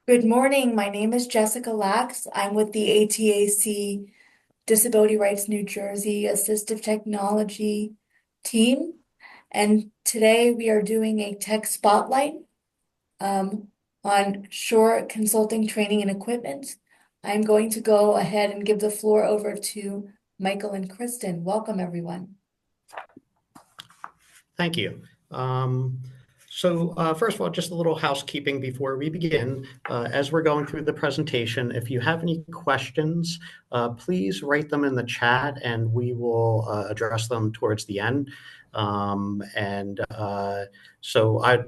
Good morning. My name is Jessica Lax. I'm with the ATAC Disability Rights New Jersey Assistive Technology team. And today we are doing a tech spotlight um, on Shore Consulting Training and Equipment. I'm going to go ahead and give the floor over to Michael and Kristen. Welcome, everyone. Thank you. First of all, just a little housekeeping before we begin. As we're going through the presentation, if you have any questions, please write them in the chat and we will address them towards the end. I'd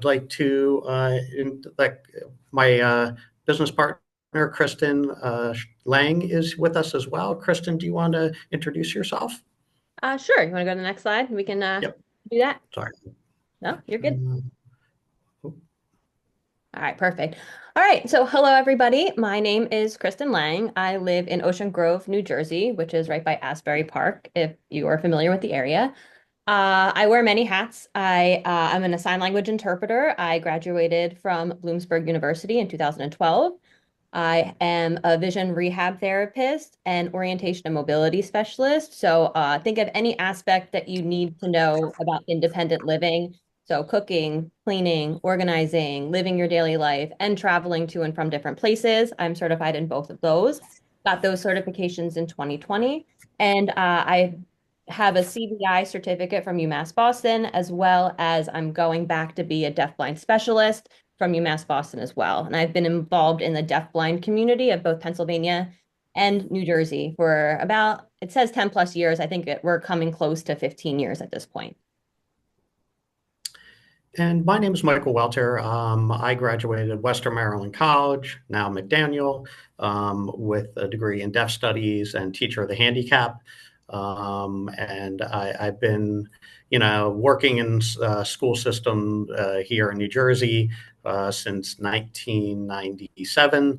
like to let my business partner, Kristen Lang, is with us as well. Kristen, do you want to introduce yourself? Sure. You want to go to the next slide? We can Yep, do that. sorry. No, you're good. Um, All right, perfect. All right, so hello everybody. My name is Kristen Lang. I live in Ocean Grove, New Jersey, which is right by Asbury Park, if you are familiar with the area. I wear many hats. I'm a sign language interpreter. I graduated from Bloomsburg University in 2012. I am a vision rehab therapist and orientation and mobility specialist. So think of any aspect that you need to know about independent living. So cooking, cleaning, organizing, living your daily life, and traveling to and from different places. I'm certified in both of those. Got those certifications in 2020. And I have a CVI certificate from UMass Boston, as well as I'm going back to be a deafblind specialist from UMass Boston as well. And I've been involved in the deafblind community of both Pennsylvania and New Jersey for about, it says 10 plus years. I think we're coming close to 15 years at this point. And my name is Michael Welter. I graduated Western Maryland College, now McDaniel, with a degree in deaf studies and teacher of the handicap. I've been, working in school system here in New Jersey since 1997.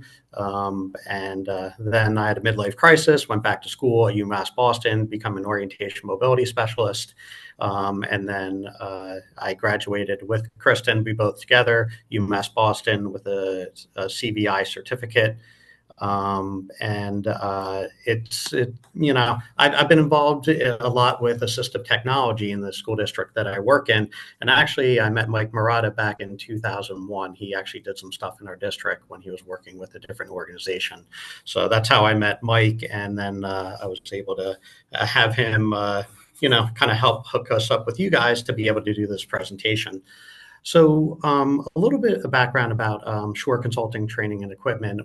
Then I had a midlife crisis, went back to school at UMass Boston, become an orientation mobility specialist. I graduated with Kristen, we both together, UMass Boston with a CVI certificate. I've been involved a lot with assistive technology in the school district that I work in. And actually, I met Mike Murata back in 2001. He actually did some stuff in our district when he was working with a different organization. So that's how I met Mike. And then I was able to have him, kind of help hook us up with you guys to be able to do this presentation. A little bit of background about Shore Consulting Training and Equipment.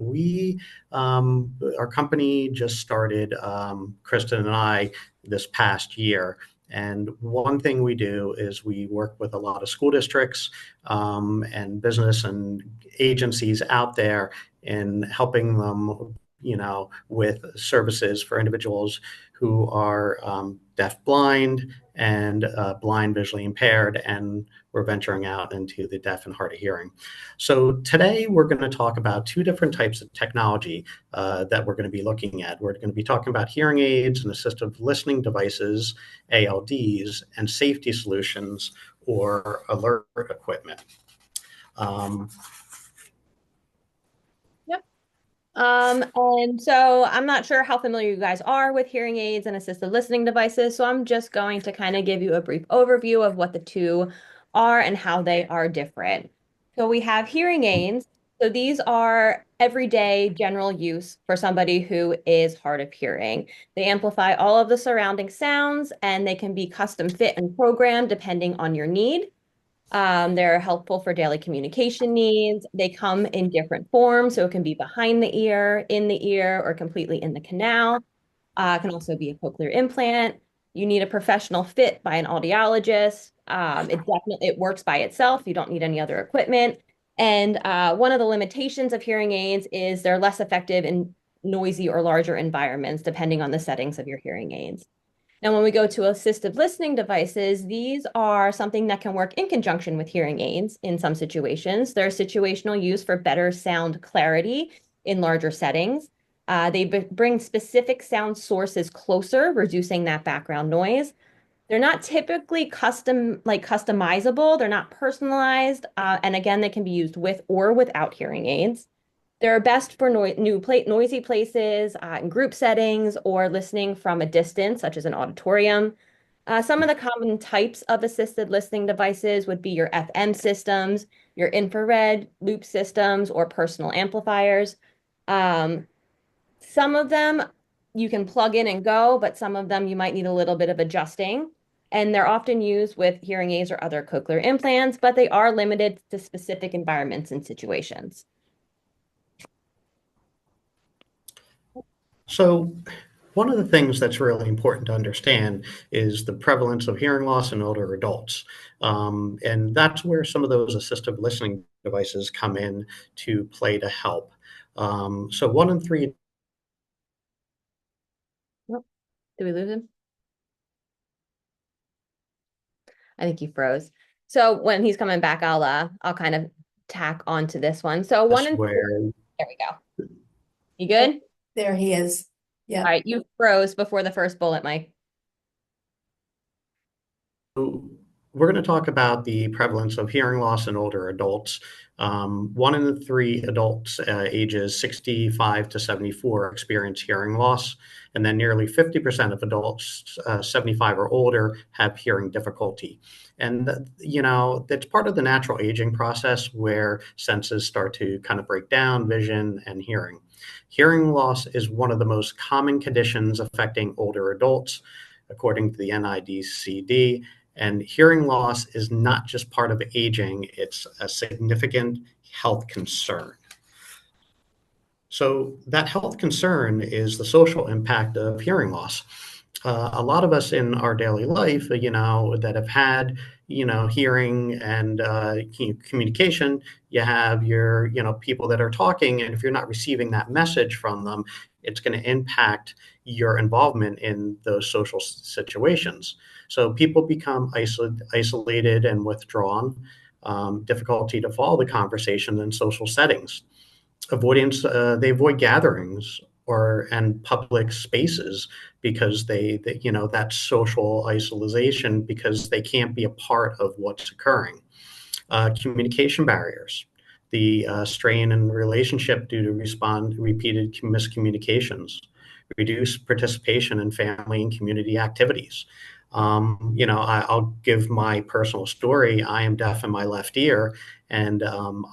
Our company just started, Kristen and I, this past year. And one thing we do is we work with a lot of school districts and business and agencies out there in helping them, with services for individuals who are deaf blind and blind visually impaired, and we're venturing out into the deaf and hard of hearing. So today we're going to talk about two different types of technology that we're going to be looking at. We're going to be talking about hearing aids and assistive listening devices, ALDs, and safety solutions or alert equipment. And so I'm not sure how familiar you guys are with hearing aids and assistive listening devices, so I'm just going to kind of give you a brief overview of what the two are and how they are different. So we have hearing aids. So these are everyday general use for somebody who is hard of hearing. They amplify all of the surrounding sounds and they can be custom fit and programmed depending on your need. They're helpful for daily communication needs. They come in different forms, so it can be behind the ear, in the ear, or completely in the canal. It can also be a cochlear implant. You need a professional fit by an audiologist. It works by itself. You don't need any other equipment. And one of the limitations of hearing aids is they're less effective in noisy or larger environments, depending on the settings of your hearing aids. Now, when we go to assistive listening devices, these are something that can work in conjunction with hearing aids in some situations. They're situational use for better sound clarity in larger settings. They bring specific sound sources closer, reducing that background noise. They're not typically customizable. They're not personalized. And again, they can be used with or without hearing aids. They're best for noisy places, in group settings, or listening from a distance, such as an auditorium. Some of the common types of assisted listening devices would be your FM systems, your infrared loop systems, or personal amplifiers. Um, some of them you can plug in and go, but some of them you might need a little bit of adjusting. And they're often used with hearing aids or other cochlear implants, but they are limited to specific environments and situations. So, one of the things that's really important to understand is the prevalence of hearing loss in older adults. And that's where some of those assistive listening devices come in to play to help. So, 1 in 3. Oh, did we lose him? I think he froze. So when he's coming back, I'll kind of tack onto this one. So one That's in where there we go. You good? There he is. All Yeah. right, you froze before the first bullet, Mike. we're going to talk about the prevalence of hearing loss in older adults. 1 in 3 adults ages 65 to 74 experience hearing loss, and then nearly 50% of adults 75 or older have hearing difficulty. And, that's part of the natural aging process where senses start to kind of break down, vision and hearing. Hearing loss is one of the most common conditions affecting older adults, according to the NIDCD. And hearing loss is not just part of aging, it's a significant health concern. So, that health concern is the social impact of hearing loss. A lot of us in our daily life, that have had, hearing and communication, you have your, people that are talking, and if you're not receiving that message from them, it's going to impact your involvement in those social situations. So people become isolated and withdrawn, difficulty to follow the conversation in social settings. They avoid gatherings and public spaces because that social isolation because they can't be a part of what's occurring. Communication barriers, the strain in relationship due to repeated miscommunications, reduced participation in family and community activities. I'll give my personal story. I am deaf in my left ear, and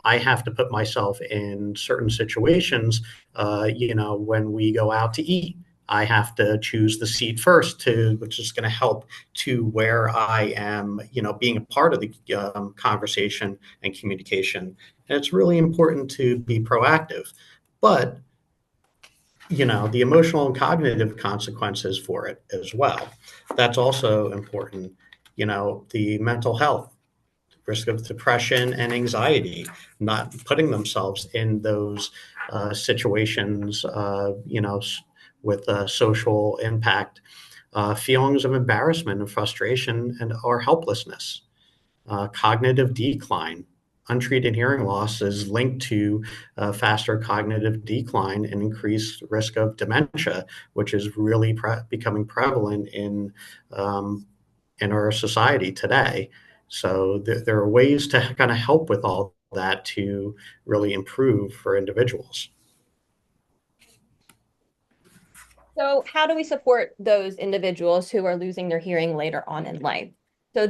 I have to put myself in certain situations. When we go out to eat, I have to choose the seat first, which is going to help to where I am, being a part of the conversation and communication. And it's really important to be proactive, but the emotional and cognitive consequences for it as well. That's also important. The mental health, risk of depression and anxiety, not putting themselves in those situations, with social impact, feelings of embarrassment and frustration and or helplessness, cognitive decline. Untreated hearing loss is linked to faster cognitive decline and increased risk of dementia, which is really becoming prevalent in our society today. So there are ways to kind of help with all that to really improve for individuals. So how do we support those individuals who are losing their hearing later on in life? So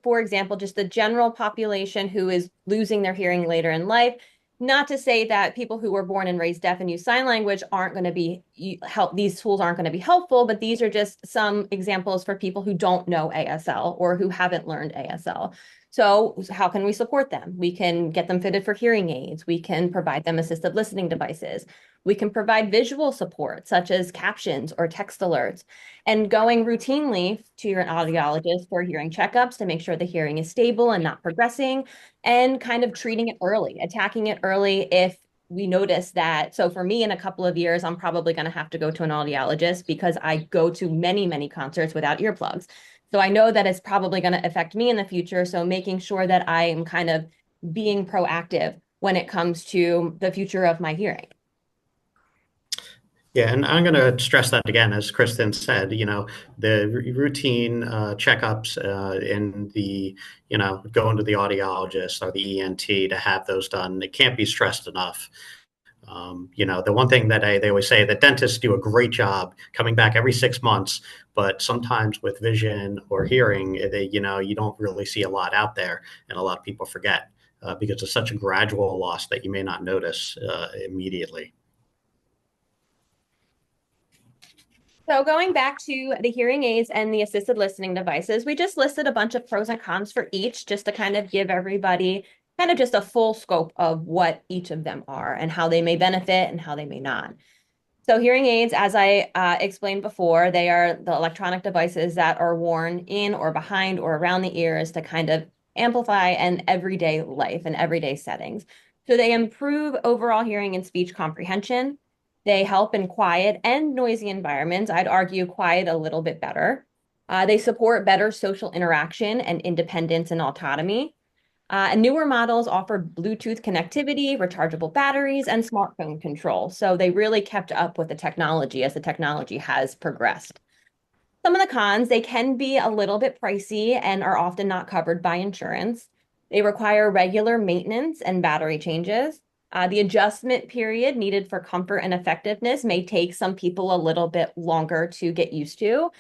for example, just the general population who is losing their hearing later in life, not to say that people who were born and raised deaf and use sign language aren't going to be these tools aren't going to be helpful, but these are just some examples for people who don't know ASL or who haven't learned ASL. So how can we support them? We can get them fitted for hearing aids. We can provide them assistive listening devices. We can provide visual support, such as captions or text alerts, and going routinely to your audiologist for hearing checkups to make sure the hearing is stable and not progressing, and kind of treating it early, attacking it early if we notice that. So for me, in a couple of years, I'm probably going to have to go to an audiologist because I go to many, many concerts without earplugs. So I know that it's probably going to affect me in the future. So making sure that I am kind of being proactive when it comes to the future of my hearing. Yeah, and I'm going to stress that again, as Kristen said, the routine checkups in the, going to the audiologist or the ENT to have those done. It can't be stressed enough. The one thing that they always say that dentists do a great job coming back every 6 months, but sometimes with vision or hearing, you don't really see a lot out there, and a lot of people forget because it's such a gradual loss that you may not notice immediately. So going back to the hearing aids and the assisted listening devices, we just listed a bunch of pros and cons for each, just to kind of give everybody kind of just a full scope of what each of them are and how they may benefit and how they may not. So hearing aids, as I explained before, they are the electronic devices that are worn in or behind or around the ears to kind of amplify an everyday life and everyday settings. So they improve overall hearing and speech comprehension. They help in quiet and noisy environments. I'd argue quiet a little bit better. They support better social interaction and independence and autonomy. And newer models offer Bluetooth connectivity, rechargeable batteries, and smartphone control. So they really kept up with the technology as the technology has progressed. Some of the cons, they can be a little bit pricey and are often not covered by insurance. They require regular maintenance and battery changes. The adjustment period needed for comfort and effectiveness may take some people a little bit longer to get used to.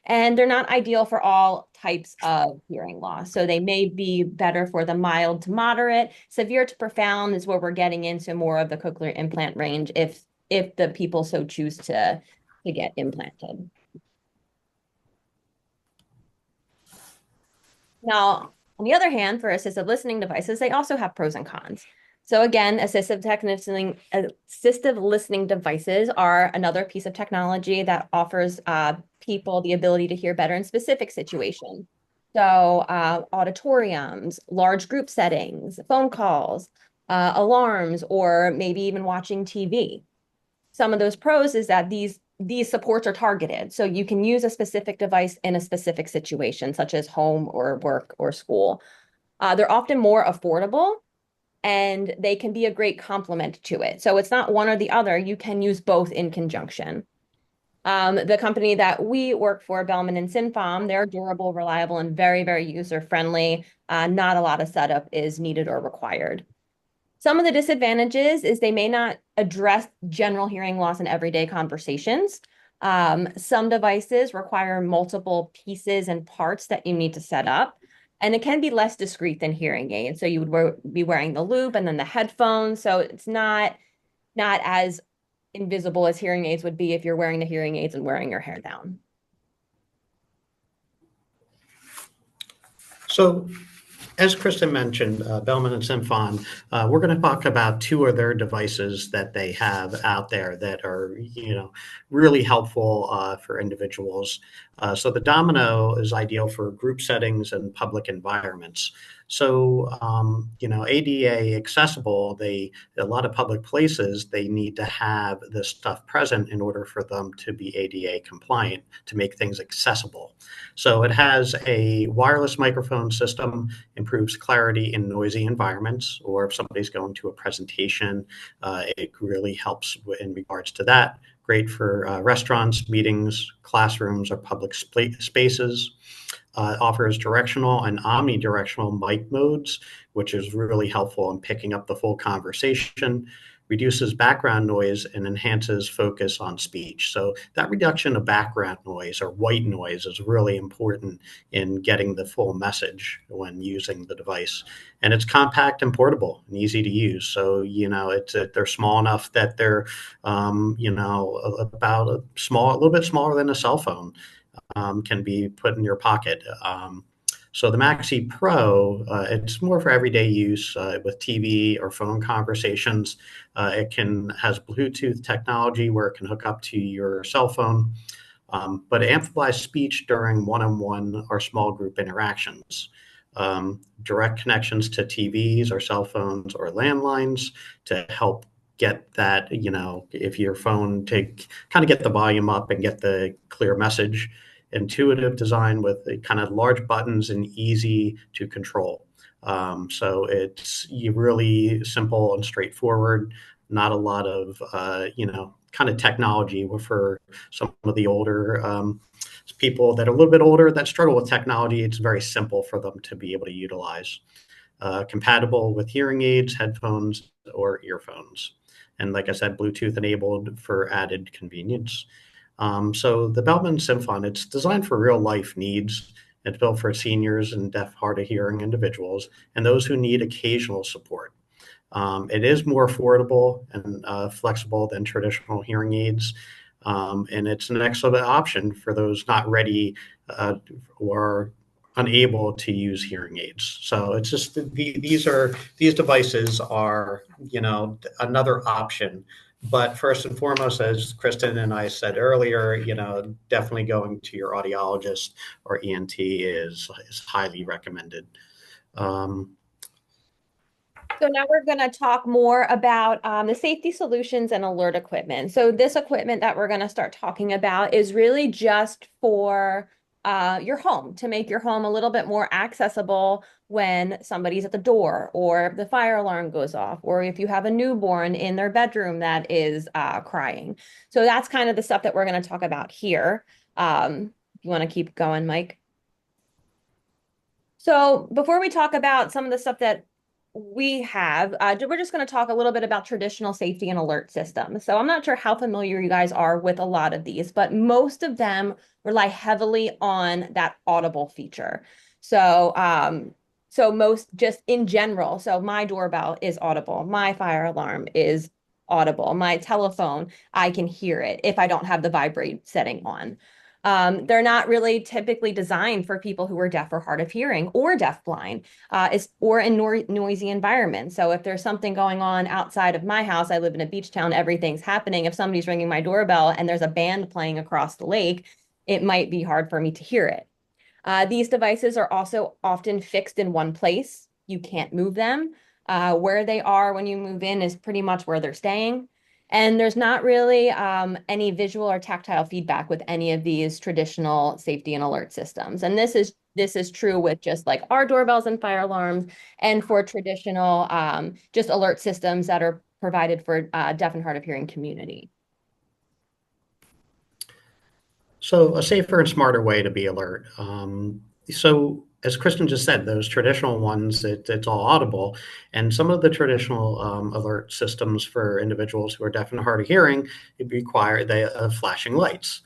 And they're not ideal for all types of hearing loss. So they may be better for the mild to moderate. Severe to profound is where we're getting into more of the cochlear implant range if the people so choose to get implanted. Now, on the other hand, for assistive listening devices, they also have pros and cons. So again, assistive listening devices are another piece of technology that offers people the ability to hear better in specific situations. So auditoriums, large group settings, phone calls, alarms, or maybe even watching TV. Some of those pros is that these supports are targeted. So you can use a specific device in a specific situation, such as home or work or school. They're often more affordable and they can be a great complement to it. So it's not one or the other. You can use both in conjunction. The company that we work for, Bellman and Synfom, they're durable, reliable, and very, very user-friendly. Not a lot of setup is needed or required. Some of the disadvantages is they may not address general hearing loss in everyday conversations. Some devices require multiple pieces and parts that you need to set up, and it can be less discreet than hearing aids. So you would be wearing the loop and then the headphones. So it's not as invisible as hearing aids would be if you're wearing the hearing aids and wearing your hair down. So, as Kristen mentioned, Bellman and Synfon, we're going to talk about two of their devices that they have out there that are, really helpful for individuals. So the Domino is ideal for group settings and public environments. So, ADA accessible, a lot of public places, they need to have this stuff present in order for them to be ADA compliant, to make things accessible. So it has a wireless microphone system, improves clarity in noisy environments, or if somebody's going to a presentation, it really helps in regards to that. Great for restaurants, meetings, classrooms, or public spaces. Offers directional and omnidirectional mic modes, which is really helpful in picking up the full conversation, reduces background noise, and enhances focus on speech. So that reduction of background noise or white noise is really important in getting the full message when using the device. And it's compact and portable and easy to use. So, they're small enough that they're, about a little bit smaller than a cell phone. Can be put in your pocket. So the Maxi Pro, it's more for everyday use with TV or phone conversations. It has Bluetooth technology where it can hook up to your cell phone, but it amplifies speech during one-on-one or small group interactions. Direct connections to TVs or cell phones or landlines to help get that, if your phone to kind of get the volume up and get the clear message. Intuitive design with kind of large buttons and easy to control. So it's really simple and straightforward. Not a lot of, kind of technology for some of the older people that are a little bit older that struggle with technology. It's very simple for them to be able to utilize. Compatible with hearing aids, headphones, or earphones. and like I said, Bluetooth enabled for added convenience. So the Bellman Symfon, it's designed for real life needs. It's built for seniors and deaf, hard of hearing individuals and those who need occasional support. It is more affordable and flexible than traditional hearing aids. And it's an excellent option for those not ready or unable to use hearing aids. So it's just these devices are, another option. But first and foremost, as Kristen and I said earlier, definitely going to your audiologist or ENT is highly recommended. So now we're going to talk more about the safety solutions and alert equipment. So this equipment that we're going to start talking about is really just for your home, to make your home a little bit more accessible when somebody's at the door or the fire alarm goes off, or if you have a newborn in their bedroom that is crying. So that's kind of the stuff that we're going to talk about here. You want to keep going, Mike? So before we talk about some of the stuff that we have, we're just going to talk a little bit about traditional safety and alert systems. So I'm not sure how familiar you guys are with a lot of these, but most of them rely heavily on that audible feature. So, so most just in general, so my doorbell is audible, my fire alarm is audible, my telephone, I can hear it if I don't have the vibrate setting on. They're not really typically designed for people who are deaf or hard of hearing or deafblind, or in noisy environments. So if there's something going on outside of my house, I live in a beach town, everything's happening. If somebody's ringing my doorbell and there's a band playing across the lake, it might be hard for me to hear it. These devices are also often fixed in one place. You can't move them. Where they are when you move in is pretty much where they're staying. And there's not really any visual or tactile feedback with any of these traditional safety and alert systems. And this is true with just like our doorbells and fire alarms, and for traditional just alert systems that are provided for deaf and hard of hearing community. So a safer and smarter way to be alert. So as Kristen just said, those traditional ones, it's all audible. And some of the traditional alert systems for individuals who are deaf and hard of hearing, it require flashing lights.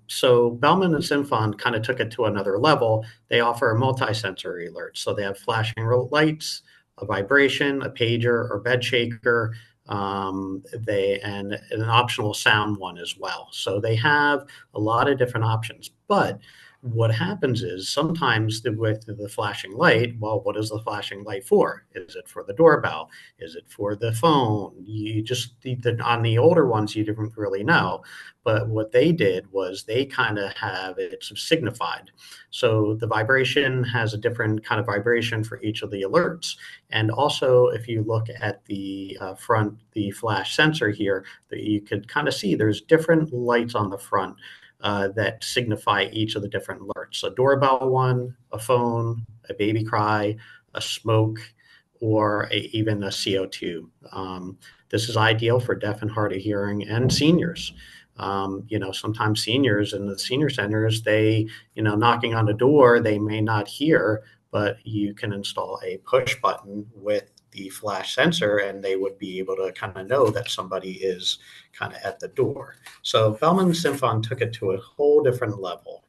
So Bellman and Symfon kind of took it to another level. They offer a multi-sensory alert. So they have flashing lights, a vibration, a pager or bed shaker, and an optional sound one as well. So they have a lot of different options. But what happens is sometimes with the flashing light, well, what is the flashing light for? Is it for the doorbell? Is it for the phone? You just, on the older ones, you didn't really know. But what they did was they kind of have it signified. So the vibration has a different kind of vibration for each of the alerts. And also, if you look at the front, the flash sensor here, that you could kind of see there's different lights on the front that signify each of the different alerts. A doorbell one, a phone, a baby cry, a smoke, or even a CO2. This is ideal for deaf and hard of hearing and seniors. Sometimes seniors in the senior centers, they, knocking on the door, they may not hear, but you can install a push button with the flash sensor and they would be able to kind of know that somebody is kind of at the door. So Bellman Symfon took it to a whole different level.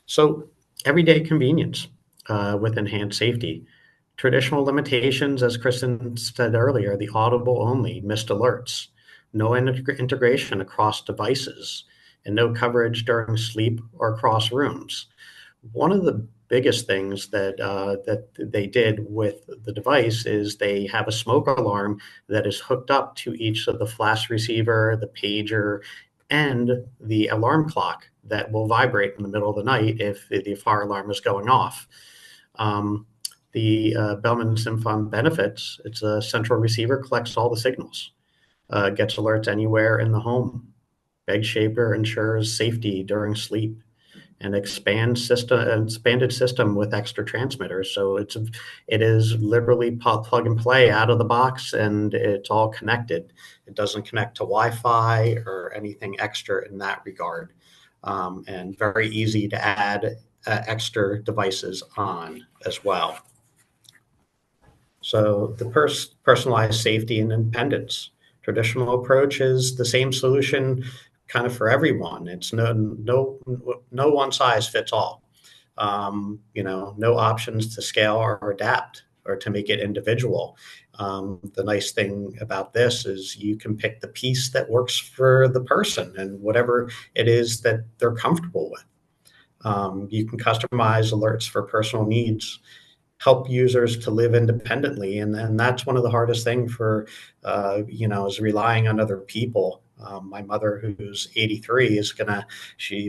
So everyday convenience with enhanced safety. Traditional limitations, as Kristen said earlier, the audible only, missed alerts, no integration across devices, and no coverage during sleep or across rooms. One of the biggest things that they did with the device is they have a smoke alarm that is hooked up to each of the flash receiver, the pager, and the alarm clock that will vibrate in the middle of the night if the fire alarm is going off. The Bellman Symfon benefits, it's a central receiver, collects all the signals, gets alerts anywhere in the home. Bed shaper ensures safety during sleep. An expanded system with extra transmitters. So it is literally plug and play out of the box, and it's all connected. It doesn't connect to Wi-Fi or anything extra in that regard, and very easy to add extra devices on as well. So the personalized safety and independence. Traditional approach is the same solution kind of for everyone. It's no one size fits all. No options to scale or adapt or to make it individual. The nice thing about this is you can pick the piece that works for the person and whatever it is that they're comfortable with. You can customize alerts for personal needs, help users to live independently, and that's one of the hardest things for is relying on other people. My mother, who's 83,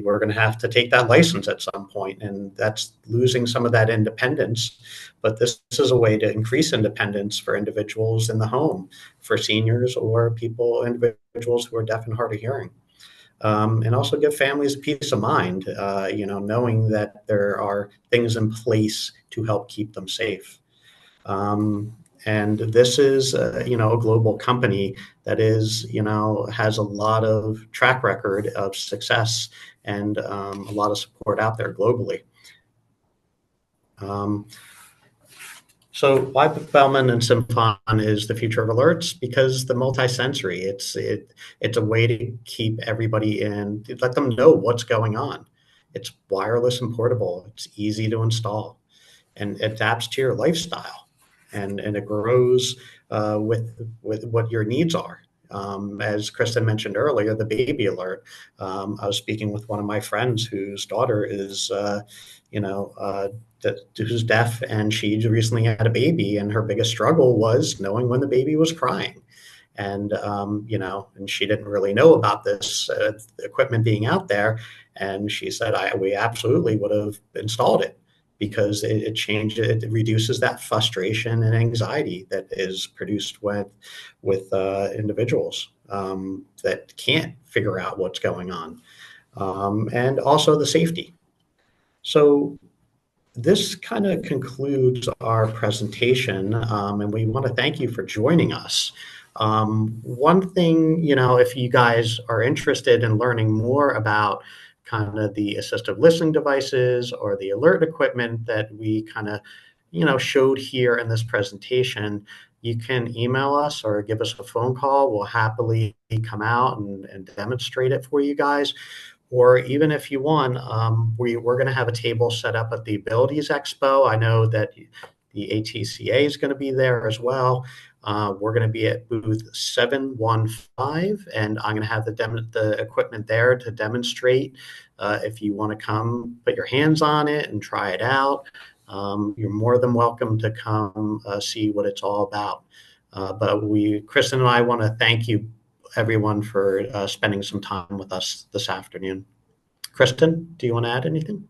we're gonna have to take that license at some point, and that's losing some of that independence. But this is a way to increase independence for individuals in the home, for seniors or individuals who are deaf and hard of hearing. And also give families peace of mind, knowing that there are things in place to help keep them safe. And this is, a global company that has a lot of track record of success and a lot of support out there globally. So why Bellman and Symphon is the future of alerts? Because the multisensory, it's a way to keep everybody in, let them know what's going on. It's wireless and portable. It's easy to install and adapts to your lifestyle, and it grows with what your needs are. As Kristen mentioned earlier, the baby alert. I was speaking with one of my friends whose daughter is, who's deaf, and she recently had a baby, and her biggest struggle was knowing when the baby was crying. And and she didn't really know about this equipment being out there, and she said, we absolutely would have installed it because it reduces that frustration and anxiety that is produced with individuals that can't figure out what's going on, and also the safety. So this kind of concludes our presentation, and we want to thank you for joining us. One thing, if you guys are interested in learning more about kind of the assistive listening devices or the alert equipment that we kind of, showed here in this presentation, you can email us or give us a phone call. We'll happily come out and demonstrate it for you guys. Or even if you want, we're going to have a table set up at the Abilities Expo. I know that the ATCA is going to be there as well. We're going to be at booth 715, and I'm going to have the equipment there to demonstrate. If you want to come, put your hands on it and try it out, you're more than welcome to come see what it's all about. But Kristen and I want to thank you, everyone, for spending some time with us this afternoon. Kristen, do you want to add anything?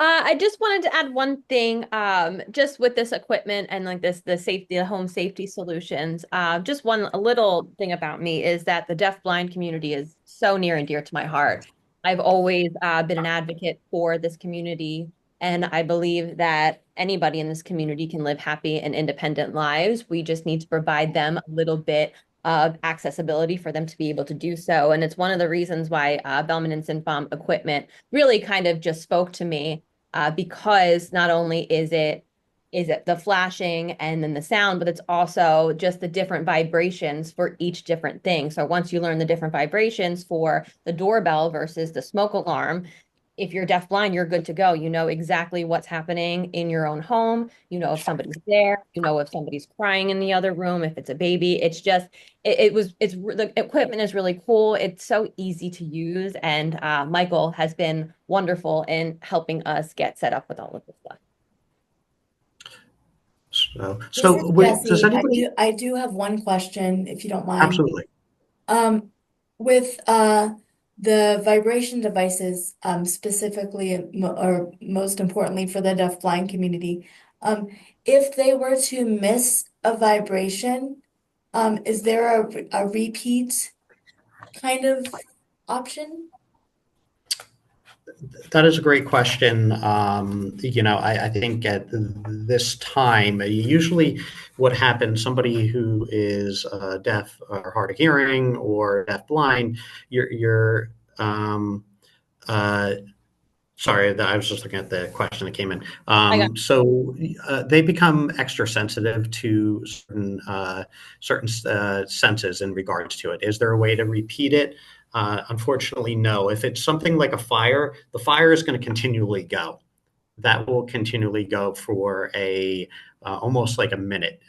I just wanted to add one thing, just with this equipment and like the home safety solutions. Just a little thing about me is that the deaf-blind community is so near and dear to my heart. I've always been an advocate for this community, and I believe that anybody in this community can live happy and independent lives. We just need to provide them a little bit of accessibility for them to be able to do so. And it's one of the reasons why Bellman and Synfom equipment really kind of just spoke to me, because not only is it the flashing and then the sound, but it's also just the different vibrations for each different thing. So once you learn the different vibrations for the doorbell versus the smoke alarm, if you're deafblind, you're good to go. You know exactly what's happening in your own home. You know if somebody's there. You know if somebody's crying in the other room. If it's a baby, it's just the equipment is really cool. It's so easy to use, and Michael has been wonderful in helping us get set up with all of this stuff. Does anybody? I do have one question, if you don't mind. Absolutely. With the vibration devices, specifically or most importantly for the deaf-blind community, if they were to miss a vibration, is there a repeat kind of option? That is a great question. I think at this time, usually what happens, somebody who is deaf or hard of hearing or deaf blind, Sorry, I was just looking at the question that came in. I got They become extra sensitive to certain senses in regards to it. Is there a way to repeat it? Unfortunately, no. If it's something like a fire, the fire is going to continually go. That will continually go for a almost like a minute,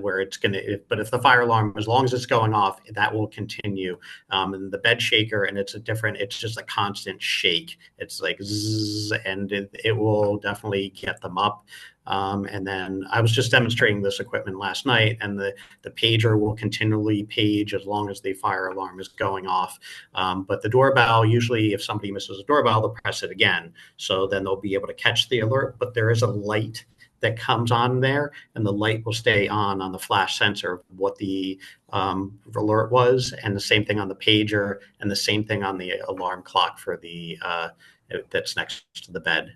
where it's going to. But if the fire alarm, as long as it's going off, that will continue. And the bed shaker, and it's a different. It's just a constant shake. It's like zzz, and it will definitely get them up. And then I was just demonstrating this equipment last night, and the pager will continually page as long as the fire alarm is going off. But the doorbell, usually, if somebody misses a doorbell, they'll press it again. So then they'll be able to catch the alert. But there is a light that comes on there, and the light will stay on the flash sensor of what the alert was, and the same thing on the pager, and the same thing on the alarm clock for the that's next to the bed.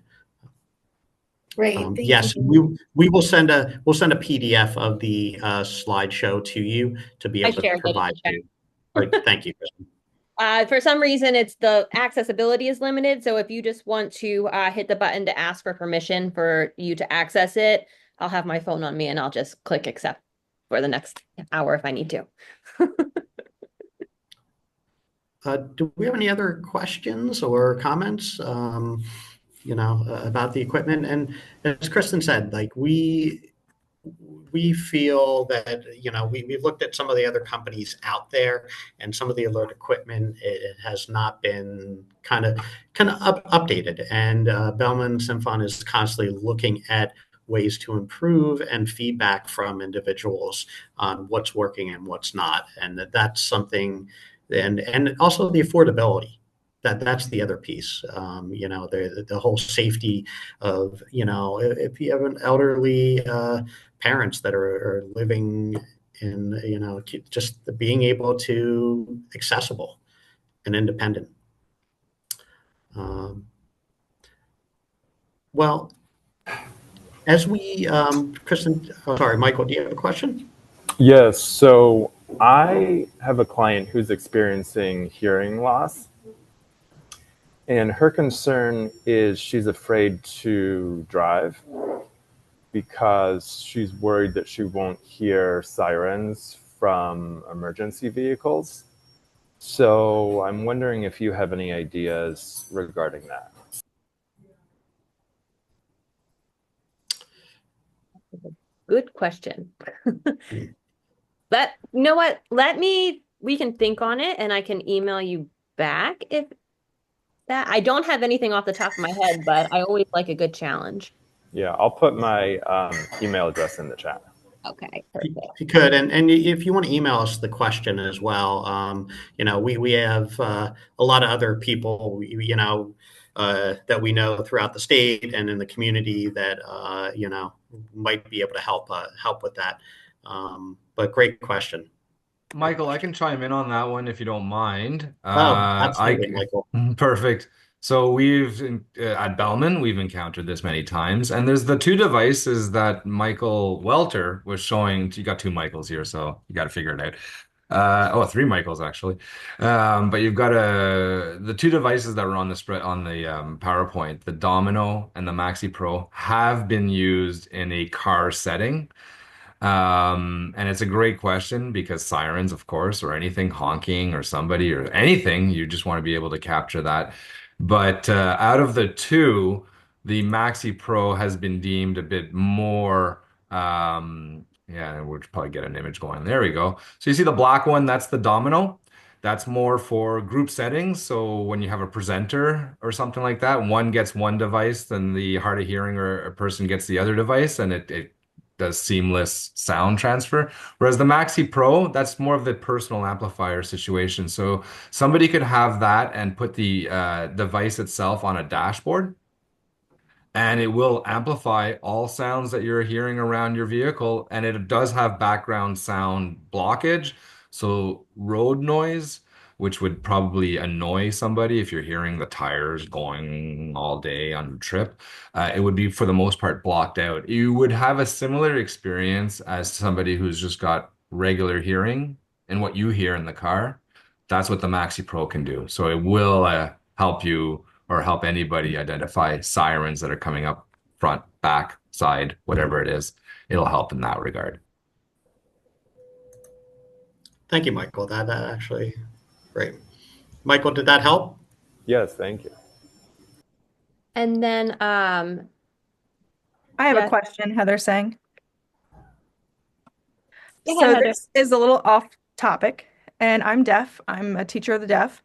Great, thank Yes, you. we will send a PDF of the slideshow to you to be I able to shared it in provide the chat. you. All right, thank you, Kristen. For some reason, it's the accessibility is limited. So if you just want to hit the button to ask for permission for you to access it, I'll have my phone on me and I'll just click accept for the next hour if I need to. Do we have any other questions or comments, about the equipment? And as Kristen said, like we feel that we've looked at some of the other companies out there, and some of the alert equipment, it has not been kind of updated, and Bellman Symphon is constantly looking at ways to improve and feedback from individuals on what's working and what's not, and that's something, and also the affordability. That's the other piece. The whole safety of, if you have an elderly parents that are living in, just being able to accessible and independent. Well, as we, Kristen, oh, sorry, Michael, do you have a question? Yes. So I have a client who's experiencing hearing loss. And her concern is she's afraid to drive because she's worried that she won't hear sirens from emergency vehicles. So I'm wondering if you have any ideas regarding that. Good question. You know what? We can think on it and I can email you back if that. I don't have anything off the top of my head, but I always like a good challenge. Yeah, I'll put my email address in the chat. Okay, perfect. If you could, and if you want to email us the question as well, we have a lot of other people, that we know throughout the state and in the community that might be able to help with that. But great question. Michael, I can chime in on that one if you don't mind. Absolutely, Michael. Perfect. So at Bellman, we've encountered this many times, and there's the two devices that Michael Welter was showing. You got two Michaels here, so you got to figure it out. Three Michaels actually. But you've got the two devices that were on the spread on the PowerPoint, the Domino and the Maxi Pro, have been used in a car setting. And it's a great question because sirens, of course, or anything honking or somebody or anything, you just want to be able to capture that. But out of the two, the Maxi Pro has been deemed a bit more, we'll probably get an image going. There we go. So you see the black one, that's the Domino. That's more for group settings. So when you have a presenter or something like that, one gets one device, then the hard of hearing or a person gets the other device, and it does seamless sound transfer. Whereas the Maxi Pro, that's more of the personal amplifier situation. So somebody could have that and put the device itself on a dashboard, and it will amplify all sounds that you're hearing around your vehicle. And it does have background sound blockage. So road noise, which would probably annoy somebody if you're hearing the tires going all day on a trip, it would be for the most part blocked out. You would have a similar experience as somebody who's just got regular hearing and what you hear in the car. That's what the Maxi Pro can do. So it will help you or help anybody identify sirens that are coming up front, back, side, whatever it is. It'll help in that regard. Thank you, Michael. That actually great. Michael, did that help? Yes, thank you. And then, I have a yeah, question, Heather saying. go ahead, So Heather. this is a little off topic, and I'm deaf. I'm a teacher of the deaf.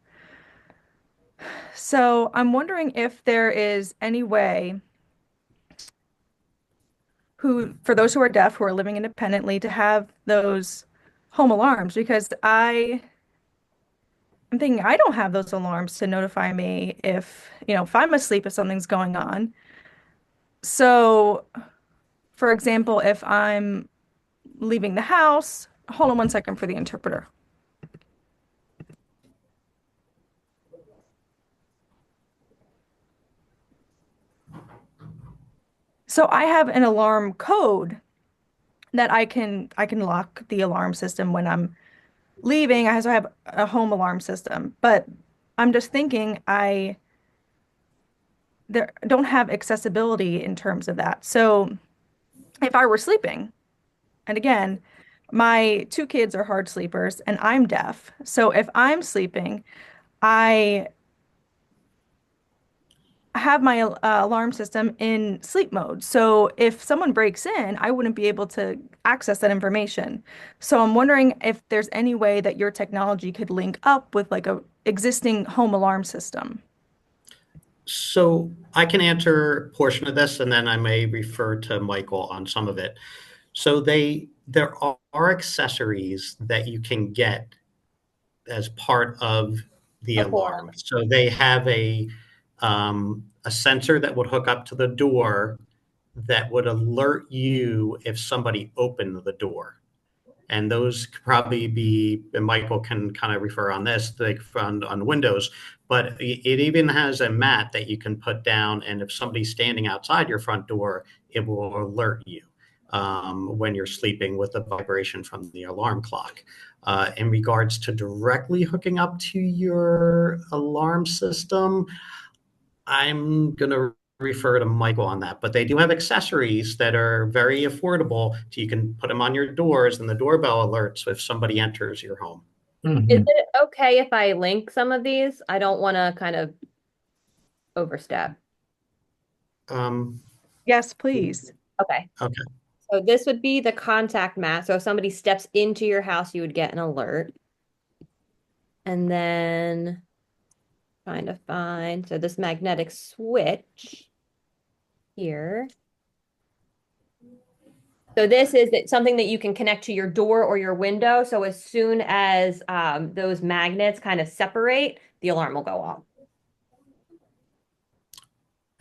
So I'm wondering if there is any way for those who are deaf, who are living independently, to have those home alarms, because I'm thinking I don't have those alarms to notify me if I'm asleep, if something's going on. So, for example, if I'm leaving the house, hold on one second for the interpreter. So I have an alarm code that I can lock the alarm system when I'm leaving. I also have a home alarm system, but I'm just thinking I there don't have accessibility in terms of that. So if I were sleeping, and again, my two kids are hard sleepers and I'm deaf. So if I'm sleeping, I have my alarm system in sleep mode. So if someone breaks in, I wouldn't be able to access that information. So I'm wondering if there's any way that your technology could link up with like a existing home alarm system. So I can answer a portion of this, and then I may refer to Michael on some of it. So there are accessories that you can get as part of the Like what? alarm. So they have a sensor that would hook up to the door that would alert you if somebody opened the door. And those could probably be, and Michael can kind of refer on this, like on Windows, but it even has a mat that you can put down. And if somebody's standing outside your front door, it will alert you when you're sleeping with the vibration from the alarm clock. In regards to directly hooking up to your alarm system, I'm going to refer to Michael on that, but they do have accessories that are very affordable. So you can put them on your doors and the doorbell alerts if somebody enters your home. Is it okay if I link some of these? I don't want to kind of overstep. Um, Yes, please. Okay. okay. So this would be the contact mat. So if somebody steps into your house, you would get an alert. And then trying to find, so this magnetic switch here. So this is something that you can connect to your door or your window. So as soon as those magnets kind of separate, the alarm will go off.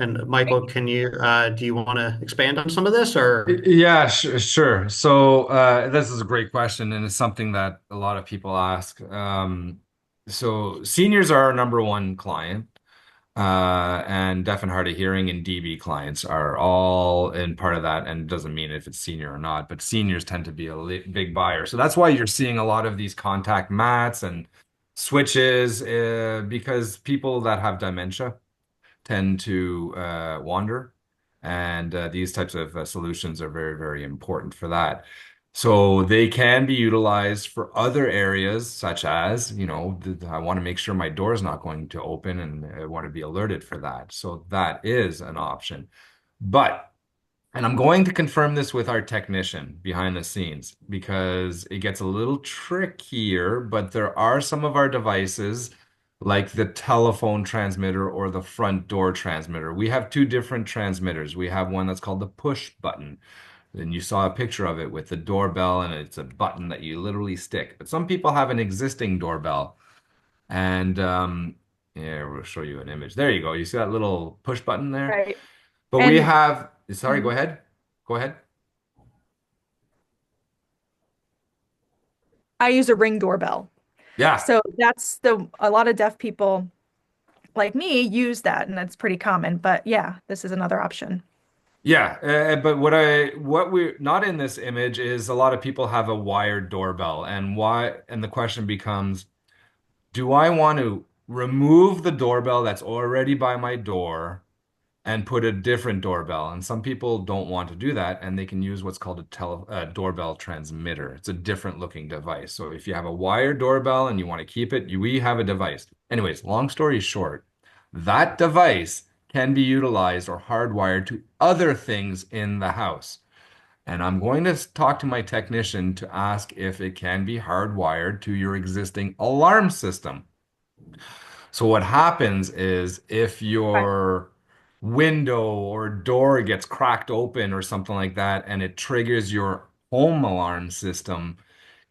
And Michael, do you want to expand on some of this or? Yeah, sure. So this is a great question, and it's something that a lot of people ask. So seniors are our number one client, and deaf and hard of hearing and DB clients are all in part of that. And it doesn't mean if it's senior or not, but seniors tend to be a big buyer. So that's why you're seeing a lot of these contact mats and switches, because people that have dementia tend to wander. And these types of solutions are very, very important for that. So they can be utilized for other areas, such as, I want to make sure my door is not going to open and I want to be alerted for that. So that is an option. And I'm going to confirm this with our technician behind the scenes because it gets a little trickier, but there are some of our devices like the telephone transmitter or the front door transmitter. We have two different transmitters. We have one that's called the push button. And you saw a picture of it with the doorbell, and it's a button that you literally stick. But some people have an existing doorbell. And yeah, we'll show you an image. There you go. You see that little push button there? Right. But we And have, sorry, go ahead. Go ahead. I use a Ring doorbell. Yeah. So a lot of deaf people like me use that, and that's pretty common. But yeah, this is another option. Yeah, but what we're not in this image is a lot of people have a wired doorbell, and the question becomes, do I want to remove the doorbell that's already by my door and put a different doorbell. And some people don't want to do that, and they can use what's called a doorbell transmitter. It's a different looking device. So if you have a wired doorbell and you want to keep it, we have a device. Anyways, long story short, that device can be utilized or hardwired to other things in the house. And I'm going to talk to my technician to ask if it can be hardwired to your existing alarm system. So what happens is if your window or door gets cracked open or something like that, and it triggers your home alarm system,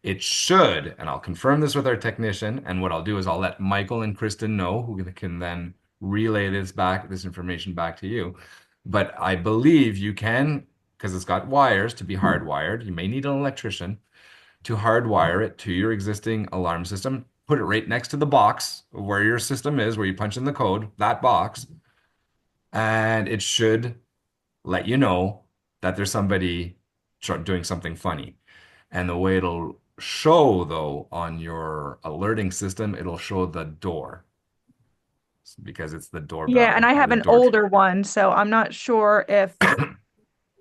it should, and I'll confirm this with our technician, and what I'll do is I'll let Michael and Kristen know, who can then relay this information back to you. But I believe you can, because it's got wires to be hardwired. You may need an electrician to hardwire it to your existing alarm system. Put it right next to the box where your system is, where you punch in the code, that box, and it should let you know that there's somebody doing something funny. And the way it'll show, though, on your alerting system, it'll show the door because it's the doorbell. Yeah, and I have the an door. older one, so I'm not sure if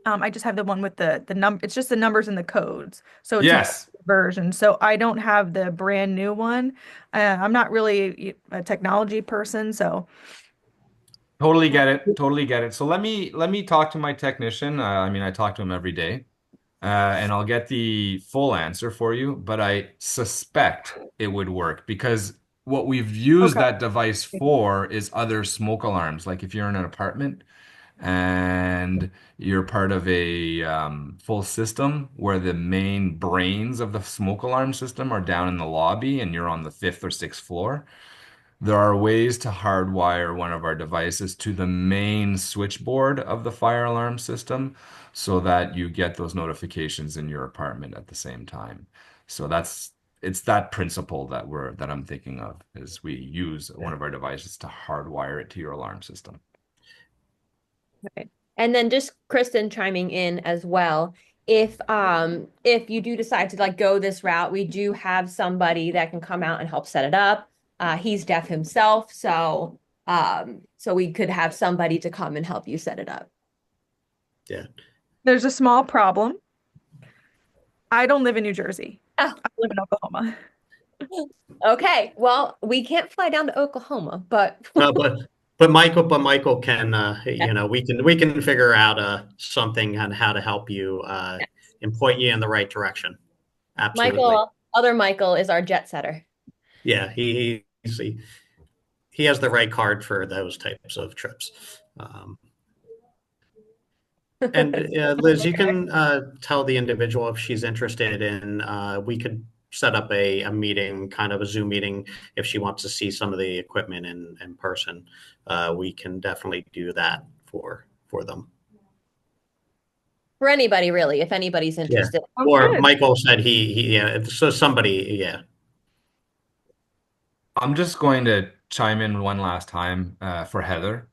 I just have the one with the number. It's just the numbers and the codes. So it's Yes. a version. So I don't have the brand new one. I'm not really a technology person, so Totally get it. Totally get it. So let me talk to my technician. I mean, I talk to him every day, and I'll get the full answer for you. But I suspect it would work because what we've used Okay. that device for is other smoke alarms. Like if you're in an apartment and you're part of a full system where the main brains of the smoke alarm system are down in the lobby and you're on the fifth or sixth floor. There are ways to hardwire one of our devices to the main switchboard of the fire alarm system so that you get those notifications in your apartment at the same time. So it's that principle that I'm thinking of is we use one of our devices to hardwire it to your alarm system. Okay. And then just Kristen chiming in as well. If you do decide to like go this route, we do have somebody that can come out and help set it up. He's deaf himself, so we could have somebody to come and help you set it up. Yeah. there's a small problem. I don't live in New Jersey. Oh. I live in Oklahoma. Okay, well, we can't fly down to Oklahoma, but But Michael can, we can figure out something on how to help you and point you in the right direction. Absolutely. other Michael is our jet setter. Yeah, he has the right card for those types of trips. And Liz, you can tell the individual if she's interested in, we could set up a meeting, kind of a Zoom meeting, if she wants to see some of the equipment in person. We can definitely do that for them. For anybody, really, if anybody's interested. Or good. Michael said so somebody, yeah. I'm just going to chime in one last time for Heather.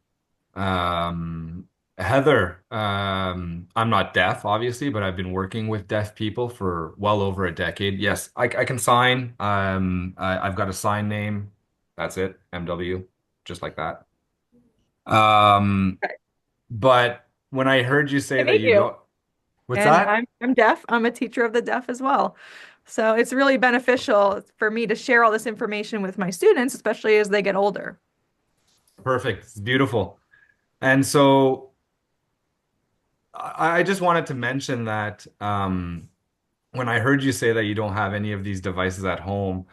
Heather, I'm not deaf, obviously, but I've been working with deaf people for well over a decade. Yes, I can sign. I've got a sign name. That's it, MW, just like that. But when I heard you say that you don't, what's And that? I'm deaf. I'm a teacher of the deaf as well. So it's really beneficial for me to share all this information with my students, especially as they get older. Perfect. It's beautiful. And so I just wanted to mention that when I heard you say that you don't have any of these devices at home,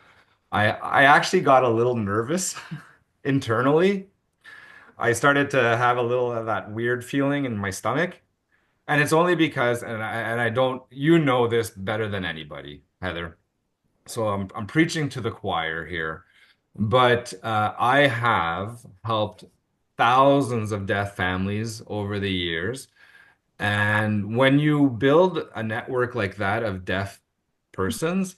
I actually got a little nervous internally. I started to have a little of that weird feeling in my stomach. And it's only because, and I don't, you know this better than anybody, Heather. So I'm preaching to the choir here, but I have helped thousands of deaf families over the years. And when you build a network like that of deaf persons,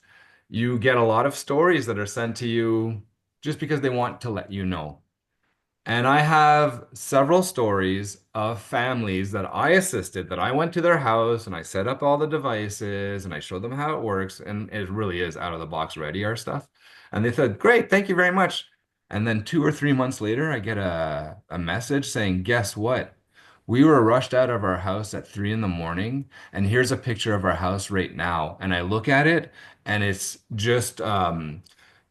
you get a lot of stories that are sent to you just because they want to let you know. And I have several stories of families that I assisted, that I went to their house and I set up all the devices and I showed them how it works. And it really is out of the box ready, our stuff. And they said, great, thank you very much. And then 2 or 3 months later, I get a message saying, guess what? We were rushed out of our house at 3 in the morning, and here's a picture of our house right now. And I look at it, and it's just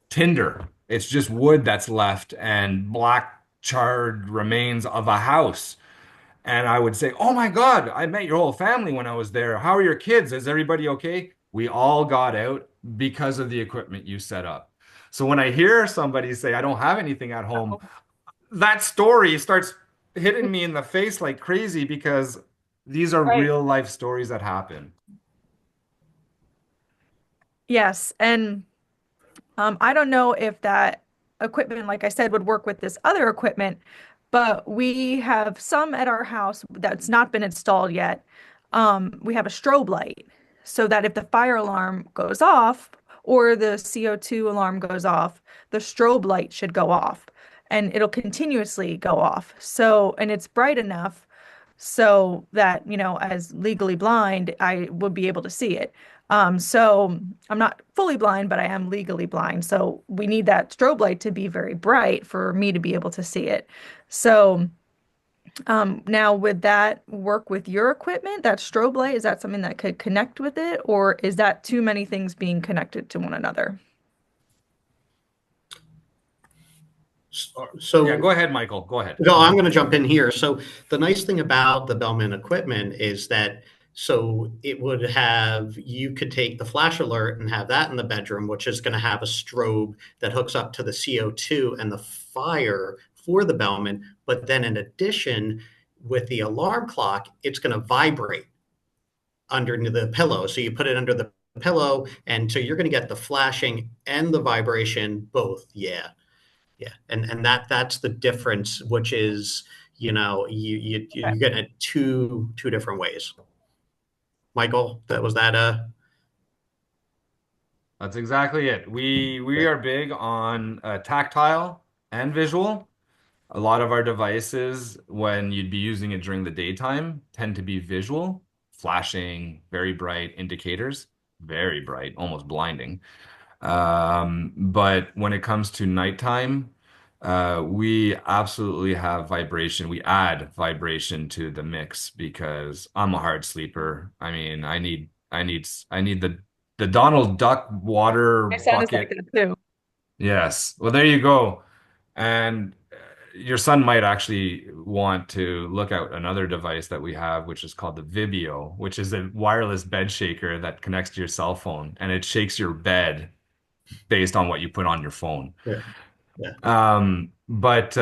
tinder. It's just wood that's left and black charred remains of a house. And I would say, "Oh my God, I met your whole family when I was there. How are your kids? Is everybody okay?" We all got out because of the equipment you set up. So when I hear somebody say, "I don't have anything at home," that story starts hitting me in the face like crazy because these are Right. real life stories that happen. Yes, and I don't know if that equipment, like I said, would work with this other equipment, but we have some at our house that's not been installed yet. We have a strobe light so that if the fire alarm goes off or the CO2 alarm goes off, the strobe light should go off and it'll continuously go off. So, and it's bright enough so that, as legally blind, I would be able to see it. So I'm not fully blind, but I am legally blind. So we need that strobe light to be very bright for me to be able to see it. So now would that work with your equipment, that strobe light? Is that something that could connect with it, or is that too many things being connected to one another? So Yeah, go ahead, Michael. Go ahead. no, I'm going to jump in here. So the nice thing about the Bellman equipment is that so it would have you could take the flash alert and have that in the bedroom, which is going to have a strobe that hooks up to the CO2 and the fire for the Bellman. But then in addition, with the alarm clock, it's going to vibrate under the pillow. So you put it under the pillow, and so you're going to get the flashing and the vibration both. Yeah. Yeah, and that's the difference, which is, you get it two different ways. Michael, That's exactly it. We yeah. are big on tactile and visual. A lot of our devices, when you'd be using it during the daytime, tend to be visual, flashing, very bright indicators, very bright, almost blinding. But when it comes to nighttime, we absolutely have vibration. We add vibration to the mix because I'm a hard sleeper. I mean, I need the Donald Duck water My son is like bucket. that too. Yes. Well, there you go. And your son might actually want to look out another device that we have, which is called the Vibio, which is a wireless bed shaker that connects to your cell phone and it shakes your bed based on what you put on your phone. Yeah, yeah. But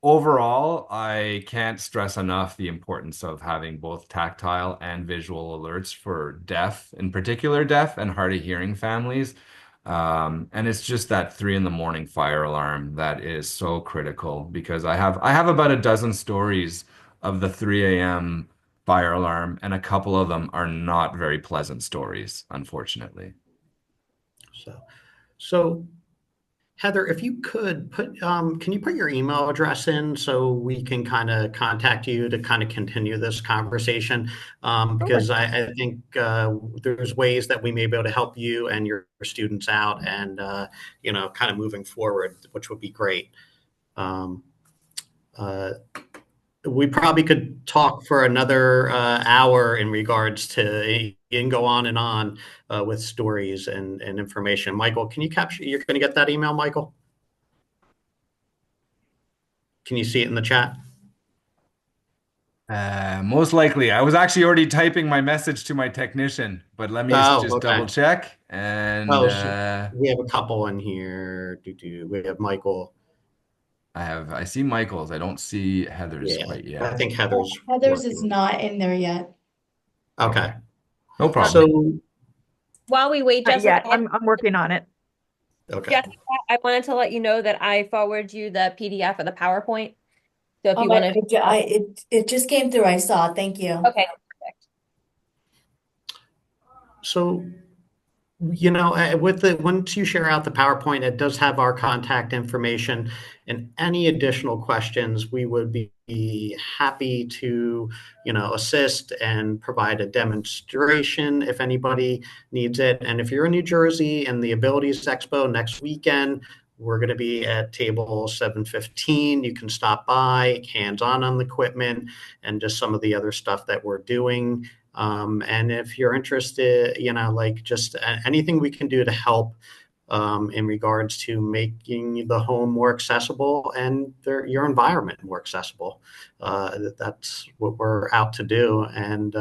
overall, I can't stress enough the importance of having both tactile and visual alerts for deaf, in particular deaf and hard of hearing families. And it's just that 3 in the morning fire alarm that is so critical because I have about a dozen stories of the 3 a.m. fire alarm, and a couple of them are not very pleasant stories, unfortunately. So Heather, if you could can you put your email address in so we can kind of contact you to kind of continue this conversation? Sure. Because I think there's ways that we may be able to help you and your students out and, kind of moving forward, which would be great. Um, uh, we probably could talk for another hour in regards to and go on and on with stories and information. Michael, can you capture? You're going to get that email, Michael? Can you see it in the chat? Most likely. I was actually already typing my message to my technician, but let me Oh, just okay. double check. And Oh, we have a couple in here. We have Michael. I see Michael's. I don't see Heather's Yeah, quite I yet. think Heather's Heather's is working. not in there yet. Okay. No problem. So, While we wait, Not Jessica, yet. I'm working on it. okay. Jessica, I wanted to let you know that I forwarded you the PDF of the PowerPoint. So if you Um, want to, it just came through. I saw. Thank you. okay, perfect. So, once you share out the PowerPoint, it does have our contact information and any additional questions, we would be happy to, assist and provide a demonstration if anybody needs it. And if you're in New Jersey and the Abilities Expo next weekend, we're going to be at table 715. You can stop by, hands-on the equipment, and just some of the other stuff that we're doing. And if you're interested, like just anything we can do to help in regards to making the home more accessible and your environment more accessible. That's what we're out to do. And,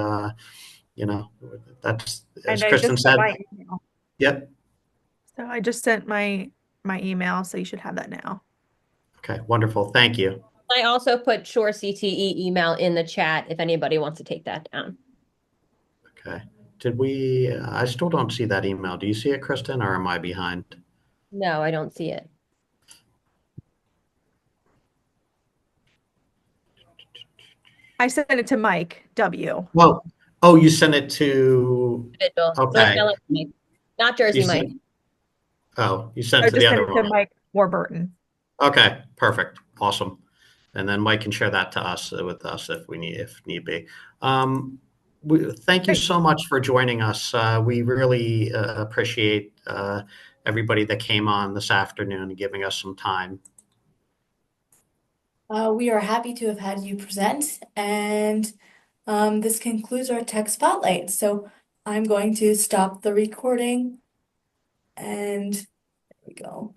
that's, as And I Kristen just sent said, my email. yep. So I just sent my email, so you should have that now. Okay, wonderful. Thank you. I also put Shore CTE email in the chat if anybody wants to take that down. Okay. I still don't see that email. Do you see it, Kristen, or am I behind? No, I don't see it. I sent it to Mike W. Well, oh, you sent it to, Individual. okay. North Carolina, not Jersey You Mike. sent I it to the just sent other it to one. Mike Warburton. Okay, perfect. Awesome. And then Mike can share that to us with us if need be. Thank you Great. so much for joining us. We really appreciate everybody that came on this afternoon and giving us some time. We are happy to have had you present, and this concludes our tech spotlight. So I'm going to stop the recording, and there we go.